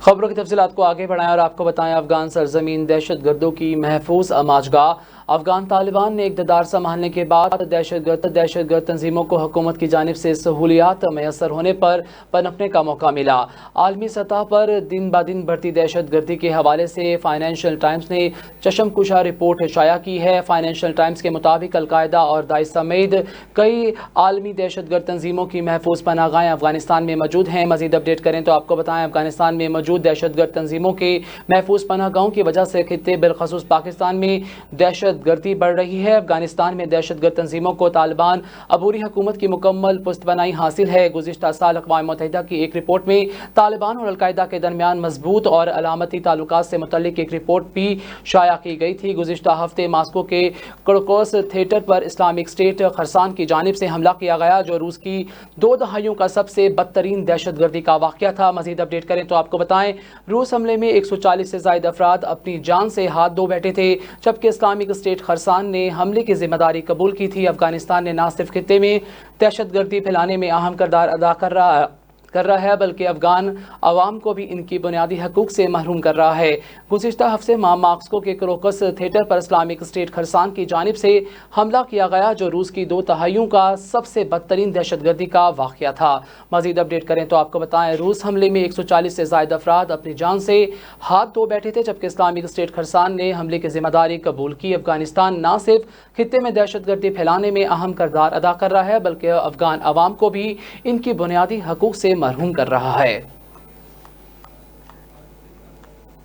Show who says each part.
Speaker 1: خبروں کی تفصیلات کو آگے بڑھائیں اور آپ کو بتائیں، افغان سرزمین دہشت گردوں کی محفوظ آماجگاہ۔ افغان طالبان نے اقتدار سنبھالنے کے بعد دہشت گرد تنظیموں کو حکومت کی جانب سے سہولیات میسر ہونے پر پنپنے کا موقع ملا۔ عالمی سطح پر دن بدن بڑھتی دہشت گردی کے حوالے سے فائنینشیل ٹائمز نے چشم کشا رپورٹ شائع کی ہے۔ فائنینشیل ٹائمز کے مطابق القاعدہ اور داعش سمیت کئی عالمی دہشت گرد تنظیموں کی محفوظ پناہ گاہیں افغانستان میں موجود ہیں۔ مزید اپڈیٹ کریں تو آپ کو بتائیں، افغانستان میں موجود دہشت گرد تنظیموں کے محفوظ پناہ گاہوں کی وجہ سے خطے بالخصوص پاکستان میں دہشت گردی بڑھ رہی ہے۔ افغانستان میں دہشت گرد تنظیموں کو طالبان عبوری حکومت کی مکمل پشت پناہی حاصل ہے۔ گزشتہ سال اقوام متحدہ کی ایک رپورٹ میں طالبان اور القاعدہ کے درمیان مضبوط اور علامتی تعلقات سے متعلق ایک رپورٹ بھی شائع کی گئی تھی۔ گزشتہ ہفتے ماسکو کے کرکوس تھیٹر پر اسلامک اسٹیٹ خراسان کی جانب سے حملہ کیا گیا، جو روس کی 2 دہائیوں کا سب سے بدترین دہشت گردی کا واقعہ تھا۔ مزید اپڈیٹ کریں تو آپ کو بتائیں، روس حملے میں 140 سے زائد افراد اپنی جان سے ہاتھ دھو بیٹھے تھے، جبکہ اسلامک اسٹیٹ خراسان نے حملے کی ذمہ داری قبول کی تھی۔ افغانستان نے نہ صرف خطے میں دہشت گردی پھیلانے میں اہم کردار ادا کر رہا ہے بلکہ افغان عوام کو بھی ان کی بنیادی حقوق سے محروم کر رہا ہے۔ گزشتہ ہفتے ماسکو کے کروکس تھیٹر پر اسلامک اسٹیٹ خراسان کی جانب سے حملہ کیا گیا، جو روس کی 2 دہائیوں کا سب سے بدترین دہشت گردی کا واقعہ تھا۔ مزید اپڈیٹ کریں تو آپ کو بتائیں، روس حملے میں 140 سے زائد افراد اپنی جان سے ہاتھ دھو بیٹھے تھے، جبکہ اسلامک اسٹیٹ خراسان نے حملے کی ذمہ داری قبول کی۔ افغانستان نہ صرف خطے میں دہشت گردی پھیلانے میں اہم کردار ادا کر رہا ہے بلکہ افغان عوام کو بھی ان کی بنیادی حقوق سے محروم کر رہا ہے۔